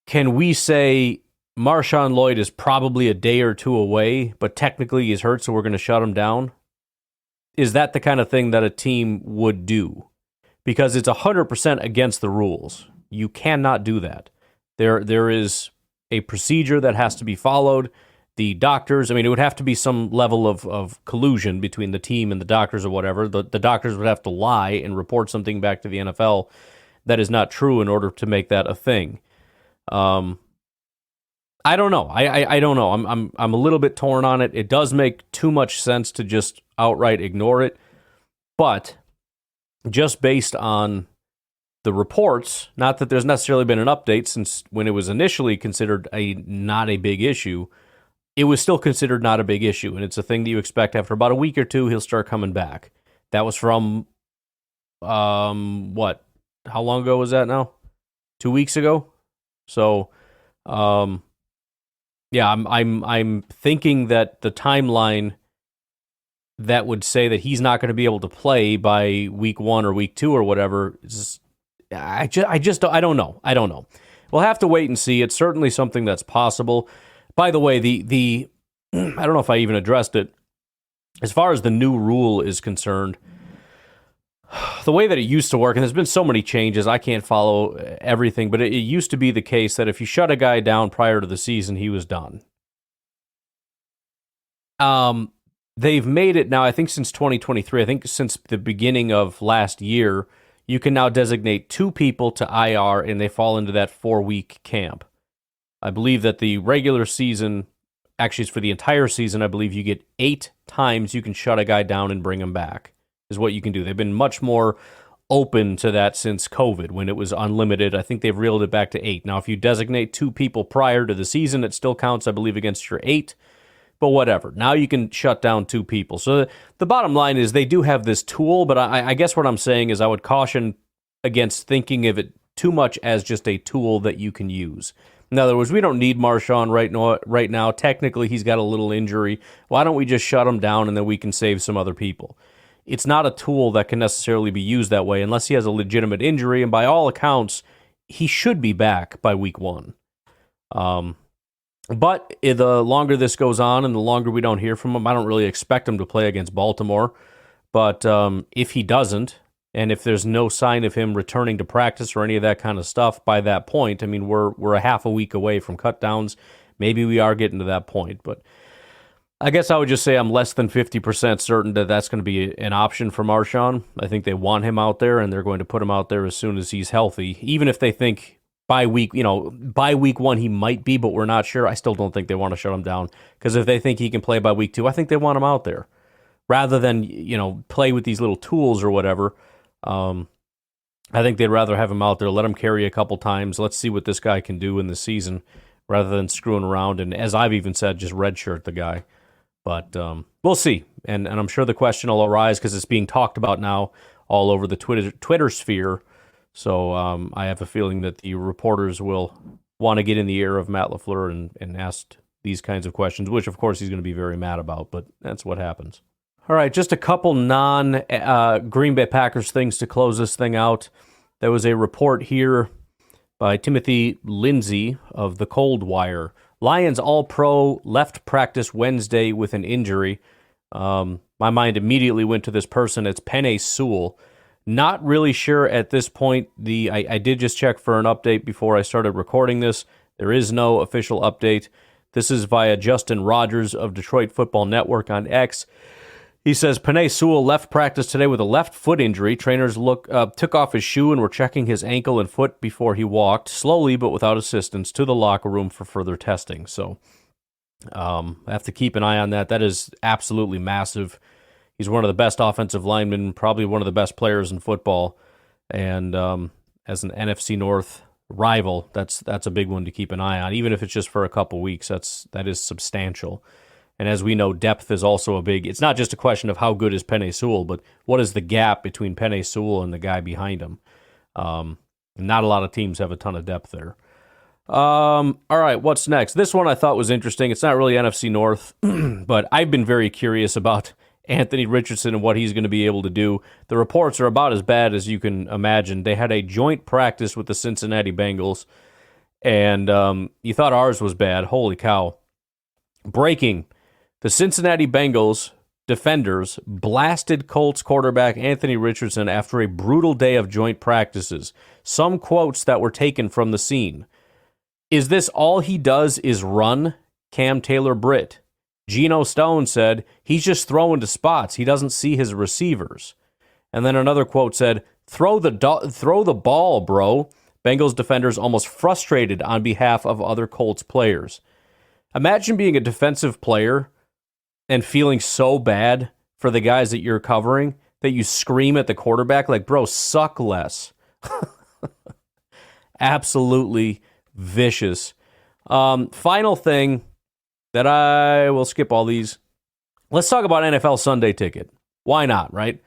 Can we say Marshawn Lloyd is probably a day or two away, but technically he's hurt, so we're going to shut him down. Is that the kind of thing that a team would do? Because it's 100% against the rules. You cannot do that. There is a procedure that has to be followed. The doctors, it would have to be some level of collusion between the team and the doctors or whatever. The doctors would have to lie and report something back to the NFL that is not true in order to make that a thing. I don't know. I don't know. I'm a little bit torn on it. It does make too much sense to just outright ignore it. But just based on the reports, not that there's necessarily been an update since when it was initially considered not a big issue, it was still considered not a big issue. And it's a thing that you expect after about a week or two, he'll start coming back. That was from, what? How long ago was that now? 2 weeks ago? So, yeah, I'm thinking that the timeline that would say that he's not going to be able to play by week 1 or week 2 or whatever, I don't know. I don't know. We'll have to wait and see. It's certainly something that's possible. By the way, the I don't know if I even addressed it. As far as the new rule is concerned, the way that it used to work, and there's been so many changes, I can't follow everything, but it used to be the case that if you shut a guy down prior to the season, he was done. They've made it now, I think since 2023, I think since the beginning of last year, you can now designate 2 people to IR, and they fall into that 4-week camp. I believe that the regular season, actually it's for the entire season, I believe you get 8 times you can shut a guy down and bring him back, is what you can do. They've been much more open to that since COVID, when it was unlimited. I think they've reeled it back to 8. Now, if you designate 2 people prior to the season, it still counts, I believe, against your 8. But whatever. Now you can shut down 2 people. So the bottom line is they do have this tool, but I guess what I'm saying is I would caution against thinking of it too much as just a tool that you can use. In other words, we don't need Marshawn right now. Technically, he's got a little injury. Why don't we just shut him down and then we can save some other people? It's not a tool that can necessarily be used that way unless he has a legitimate injury, and by all accounts, he should be back by week 1. But the longer this goes on and the longer we don't hear from him, I don't really expect him to play against Baltimore. But if he doesn't, and if there's no sign of him returning to practice or any of that kind of stuff by that point, we're a half a week away from cutdowns. Maybe we are getting to that point. But I guess I would just say I'm less than 50% certain that that's going to be an option for Marshawn. I think they want him out there, and they're going to put him out there as soon as he's healthy, even if they think by week 1 he might be, but we're not sure. I still don't think they want to shut him down, because if they think he can play by week 2, I think they want him out there rather than play with these little tools or whatever. I think they'd rather have him out there, let him carry a couple times. Let's see what this guy can do in the season, rather than screwing around and, as I've even said, just redshirt the guy. But we'll see, and I'm sure the question will arise because it's being talked about now all over the Twitter sphere. So I have a feeling that the reporters will want to get in the ear of Matt LaFleur and ask these kinds of questions, which, of course, he's going to be very mad about, but that's what happens. All right, just a couple non-Green Bay Packers things to close this thing out. There was a report here by Timothy Lindsay of the Cold Wire. Lions All-Pro left practice Wednesday with an injury. My mind immediately went to this person. It's Penei Sewell. Not really sure at this point. I did just check for an update before I started recording this. There is no official update. This is via Justin Rogers of Detroit Football Network on X. He says, Penei Sewell left practice today with a left foot injury. Trainers took off his shoe and were checking his ankle and foot before he walked, slowly but without assistance, to the locker room for further testing. So I have to keep an eye on that. That is absolutely massive. He's one of the best offensive linemen, probably one of the best players in football. And as an NFC North rival, that's a big one to keep an eye on. Even if it's just for a couple weeks, that is substantial. And as we know, depth is also it's not just a question of how good is Penei Sewell, but what is the gap between Penei Sewell and the guy behind him? Not a lot of teams have a ton of depth there. All right, what's next? This one I thought was interesting. It's not really NFC North, but I've been very curious about Anthony Richardson and what he's going to be able to do. The reports are about as bad as you can imagine. They had a joint practice with the Cincinnati Bengals, And you thought ours was bad. Holy cow. Breaking. The Cincinnati Bengals defenders blasted Colts quarterback Anthony Richardson after a brutal day of joint practices. Some quotes that were taken from the scene. Is this all he does is run? Cam Taylor-Britt. Geno Stone said, he's just throwing to spots. He doesn't see his receivers. And then another quote said, throw the ball, bro. Bengals defenders almost frustrated on behalf of other Colts players. Imagine being a defensive player and feeling so bad for the guys that you're covering that you scream at the quarterback like, bro, suck less. Absolutely vicious. Final thing that I will skip all these. Let's talk about NFL Sunday Ticket. Why not, right?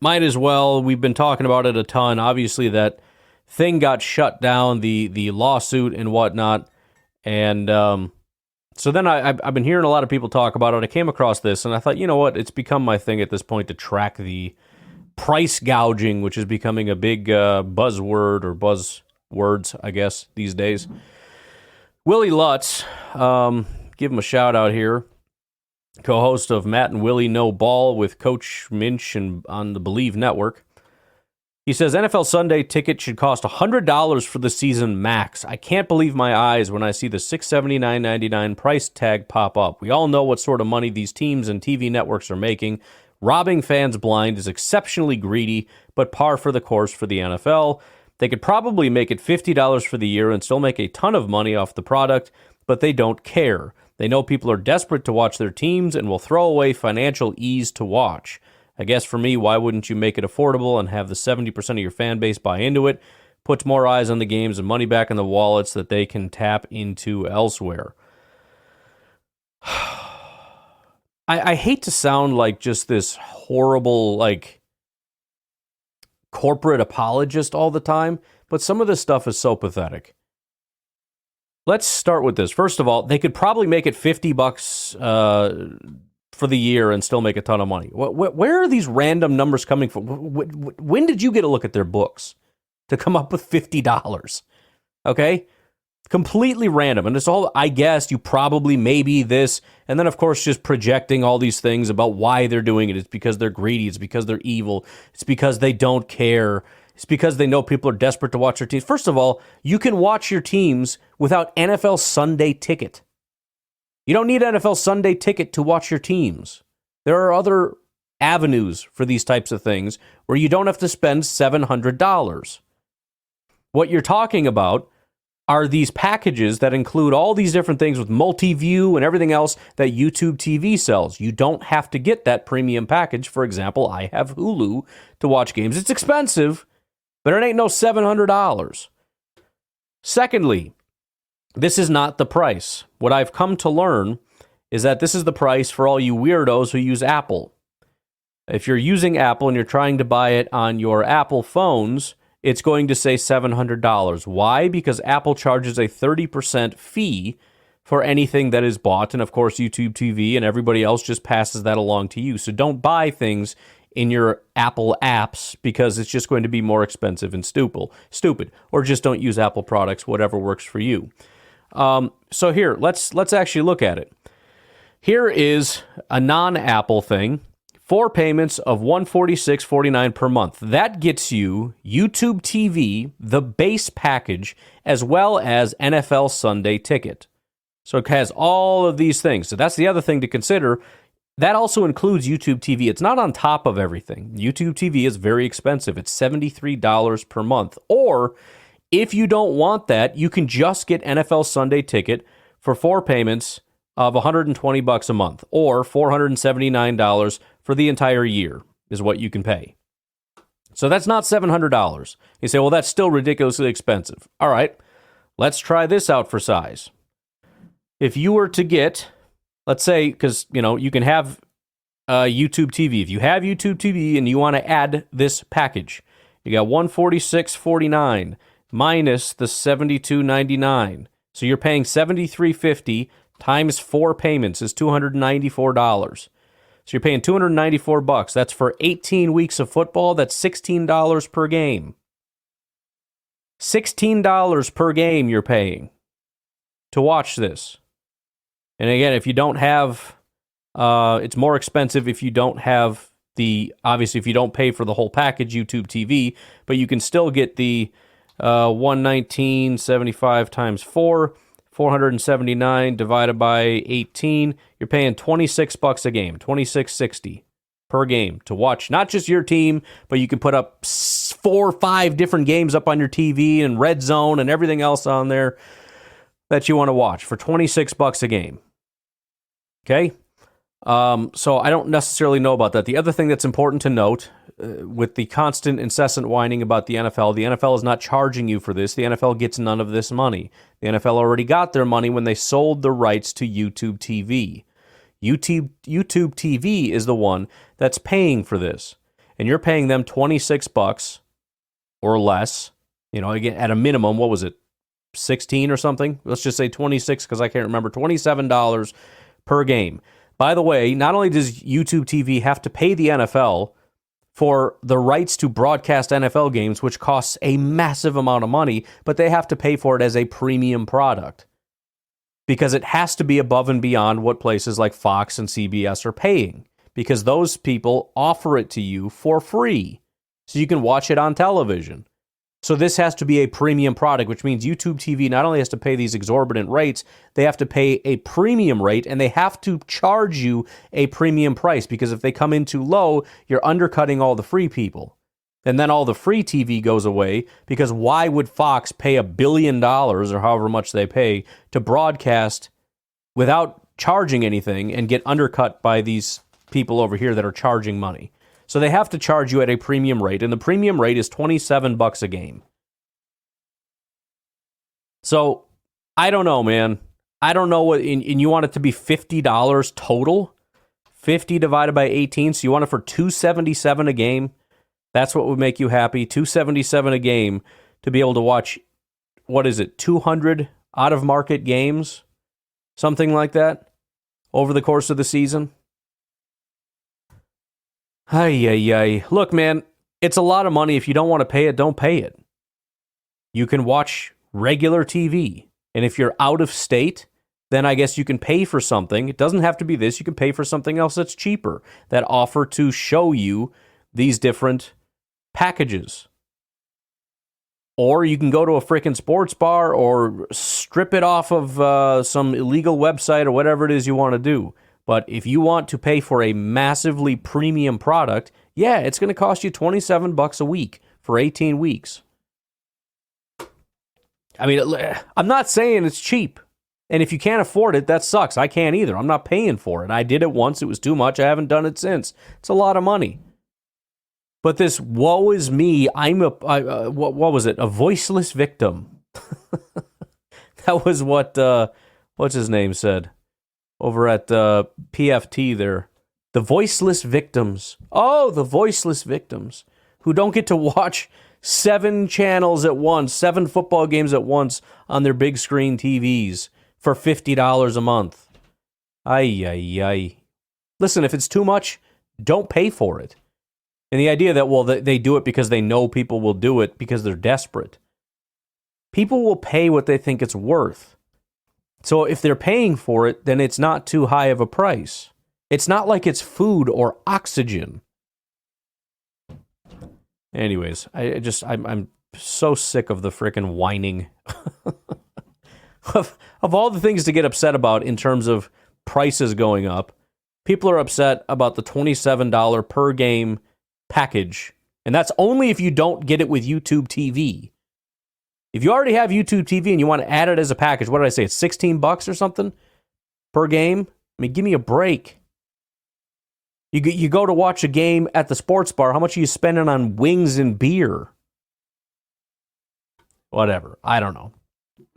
Might as well. We've been talking about it a ton. Obviously, that thing got shut down, the lawsuit and whatnot. And so then I've been hearing a lot of people talk about it. I came across this, and I thought, you know what? It's become my thing at this point to track the price gouging, which is becoming a big buzzword or buzzwords, I guess, these days. Willie Lutz, give him a shout out here. Co-host of Matt and Willie Know Ball with Coach Minch and on the Believe Network. He says, NFL Sunday Ticket should cost $100 for the season max. I can't believe my eyes when I see the $679.99 price tag pop up. We all know what sort of money these teams and TV networks are making. Robbing fans blind is exceptionally greedy, but par for the course for the NFL. They could probably make it $50 for the year and still make a ton of money off the product, but they don't care. They know people are desperate to watch their teams and will throw away financial ease to watch. I guess for me, why wouldn't you make it affordable and have the 70% of your fan base buy into it? Puts more eyes on the games and money back in the wallets that they can tap into elsewhere. I hate to sound like just this horrible, like, corporate apologist all the time, but some of this stuff is so pathetic. Let's start with this. First of all, they could probably make it $50 for the year and still make a ton of money. Where are these random numbers coming from? When did you get a look at their books to come up with $50? Okay? Completely random. And it's all, I guess, you probably, maybe this. And then, of course, just projecting all these things about why they're doing it. It's because they're greedy. It's because they're evil. It's because they don't care. It's because they know people are desperate to watch their teams. First of all, you can watch your teams without NFL Sunday Ticket. You don't need NFL Sunday Ticket to watch your teams. There are other avenues for these types of things where you don't have to spend $700. What you're talking about are these packages that include all these different things with multi-view and everything else that YouTube TV sells. You don't have to get that premium package. For example, I have Hulu to watch games. It's expensive, but it ain't no $700. Secondly, this is not the price. What I've come to learn is that this is the price for all you weirdos who use Apple. If you're using Apple and you're trying to buy it on your Apple phones, it's going to say $700. Why? Because Apple charges a 30% fee for anything that is bought. And of course, YouTube TV and everybody else just passes that along to you. So don't buy things in your Apple apps because it's just going to be more expensive and stupid. Or just don't use Apple products, whatever works for you. So here, let's actually look at it. Here is a non-Apple thing. 4 payments of $146.49 per month. That gets you YouTube TV, the base package, as well as NFL Sunday Ticket. So it has all of these things. So that's the other thing to consider. That also includes YouTube TV. It's not on top of everything. YouTube TV is very expensive. It's $73 per month. Or if you don't want that, you can just get NFL Sunday Ticket for 4 payments of $120 a month, or $479 for the entire year is what you can pay. So that's not $700. You say, well, that's still ridiculously expensive. All right, let's try this out for size. If you were to get, let's say, because, you can have YouTube TV. If you have YouTube TV and you want to add this package, you got $146.49 minus the $72.99. So you're paying $73.50 times 4 payments is $294. So you're paying $294. That's for 18 weeks of football. That's $16 per game. $16 per game you're paying to watch this. And again, if you don't have, it's more expensive if you don't have obviously if you don't pay for the whole package, YouTube TV, but you can still get the 119.75 times 479 divided by 18. You're paying $26 a game, $26.60 per game to watch not just your team, but you can put up 4 or 5 different games up on your TV and Red Zone and everything else on there that you want to watch for $26 a game. Okay? So I don't necessarily know about that. The other thing that's important to note, with the constant, incessant whining about the NFL is not charging you for this. The NFL gets none of this money. The NFL already got their money when they sold the rights to YouTube TV. YouTube TV is the one that's paying for this. And you're paying them $26 or less. You know, again, at a minimum, what was it? 16 or something? Let's just say 26 because I can't remember. $27 per game. By the way, not only does YouTube TV have to pay the NFL for the rights to broadcast NFL games, which costs a massive amount of money, but they have to pay for it as a premium product because it has to be above and beyond what places like Fox and CBS are paying, because those people offer it to you for free so you can watch it on television. So this has to be a premium product, which means YouTube TV not only has to pay these exorbitant rates, they have to pay a premium rate, and they have to charge you a premium price, because if they come in too low, you're undercutting all the free people. And then all the free TV goes away, because why would Fox pay $1 billion, or however much they pay, to broadcast without charging anything and get undercut by these people over here that are charging money? So they have to charge you at a premium rate, and the premium rate is $27 a game. So I don't know, man. I don't know what, and you want it to be $50 total? 50 divided by 18, so you want it for $277 a game? That's what would make you happy, $277 a game to be able to watch, what is it, 200 out-of-market games? Something like that over the course of the season? Ay. Look, man, it's a lot of money. If you don't want to pay it, don't pay it. You can watch regular TV. And if you're out of state, then I guess you can pay for something. It doesn't have to be this. You can pay for something else that's cheaper, that offer to show you these different packages. Or you can go to a freaking sports bar or strip it off of some illegal website or whatever it is you want to do. But if you want to pay for a massively premium product, yeah, it's going to cost you $27 a week for 18 weeks. I mean, I'm not saying it's cheap. And if you can't afford it, that sucks. I can't either. I'm not paying for it. I did it once. It was too much. I haven't done it since. It's a lot of money. But this woe is me. What was it? A voiceless victim. That was what, what's his name said over at PFT there. The voiceless victims. Oh, the voiceless victims who don't get to watch 7 channels at once, 7 football games at once on their big screen TVs for $50 a month. Ay. Listen, if it's too much, don't pay for it. And the idea that, well, they do it because they know people will do it because they're desperate. People will pay what they think it's worth. So if they're paying for it, then it's not too high of a price. It's not like it's food or oxygen. Anyways, I'm so sick of the frickin' whining. of all the things to get upset about in terms of prices going up, people are upset about the $27 per game package. And that's only if you don't get it with YouTube TV. If you already have YouTube TV and you want to add it as a package, what did I say? It's $16 or something per game? I mean, give me a break. You go to watch a game at the sports bar, how much are you spending on wings and beer? Whatever. I don't know.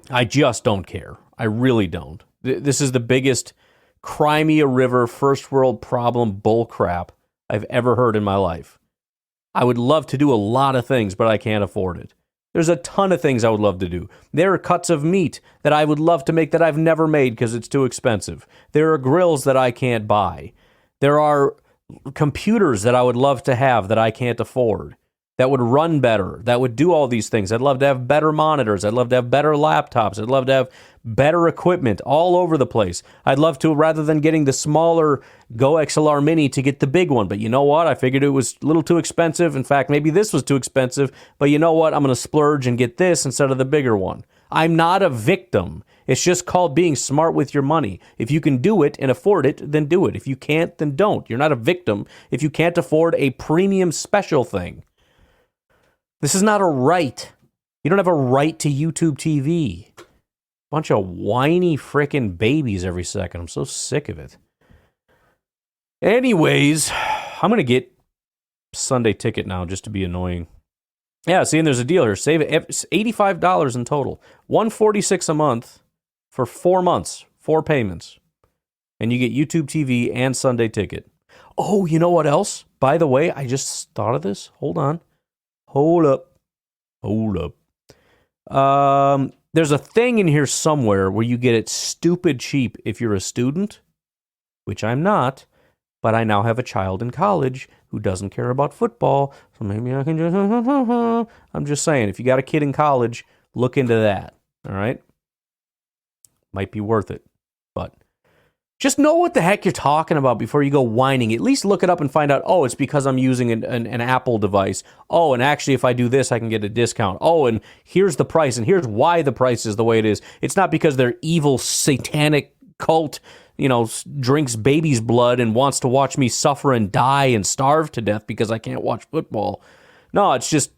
I just don't care. I really don't. This is the biggest Crimea River first world problem bullcrap I've ever heard in my life. I would love to do a lot of things, but I can't afford it. There's a ton of things I would love to do. There are cuts of meat that I would love to make that I've never made because it's too expensive. There are grills that I can't buy. There are computers that I would love to have that I can't afford. that would run better, that would do all these things. I'd love to have better monitors. I'd love to have better laptops. I'd love to have better equipment all over the place. I'd love to, rather than getting the smaller Go XLR Mini, to get the big one. But you know what? I figured it was a little too expensive. In fact, maybe this was too expensive. But you know what? I'm going to splurge and get this instead of the bigger one. I'm not a victim. It's just called being smart with your money. If you can do it and afford it, then do it. If you can't, then don't. You're not a victim if you can't afford a premium special thing. This is not a right. You don't have a right to YouTube TV. Bunch of whiny frickin' babies every second. I'm so sick of it. Anyways, I'm going to get Sunday Ticket now just to be annoying. Yeah, see, and there's a deal here. Save it. It's $85 in total. $146 a month for 4 months, 4 payments. And you get YouTube TV and Sunday Ticket. Oh, you know what else? By the way, I just thought of this. Hold on. Hold up. There's a thing in here somewhere where you get it stupid cheap if you're a student, which I'm not, but I now have a child in college who doesn't care about football, so maybe I can just... I'm just saying, if you got a kid in college, look into that, all right? Might be worth it, but... just know what the heck you're talking about before you go whining. At least look it up and find out, oh, it's because I'm using an Apple device. Oh, and actually, if I do this, I can get a discount. Oh, and here's the price, and here's why the price is the way it is. It's not because they're evil, satanic cult, drinks baby's blood and wants to watch me suffer and die and starve to death because I can't watch football. No, it's just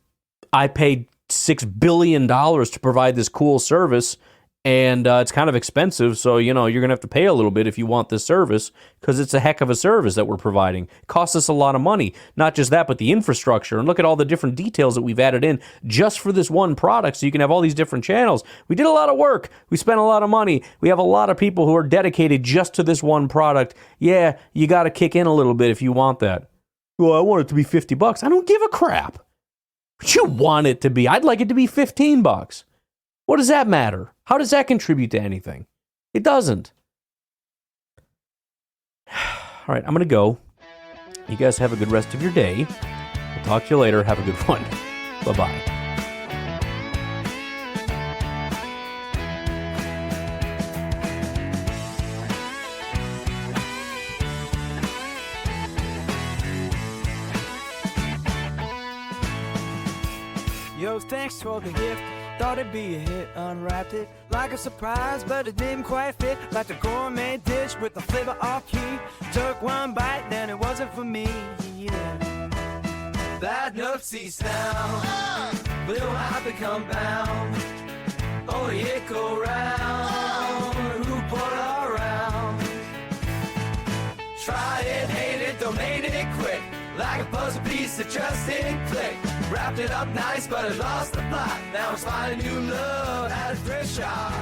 I paid $6 billion to provide this cool service. And it's kind of expensive, so, you're going to have to pay a little bit if you want this service, because it's a heck of a service that we're providing. It costs us a lot of money. Not just that, but the infrastructure. And look at all the different details that we've added in just for this one product, so you can have all these different channels. We did a lot of work. We spent a lot of money. We have a lot of people who are dedicated just to this one product. Yeah, you got to kick in a little bit if you want that. Well, I want it to be $50. I don't give a crap. What you want it to be? I'd like it to be $15. What does that matter? How does that contribute to anything? It doesn't. All right, I'm going to go. You guys have a good rest of your day. I'll talk to you later. Have a good one. Bye-bye. Yo, thanks for the gift. Thought it'd be a hit, unwrapped it like a surprise, but it didn't quite fit. Like the gourmet dish with the flavor off key. Took one bite, then it wasn't for me. Bad enough cease now. We don't have to come bound. Only it go round. Who put around? Try it, hate it, donate it, quit. Like a puzzle piece that just didn't click. Wrapped it up nice, but it lost the plot. Now it's finding new love at a thrift shop.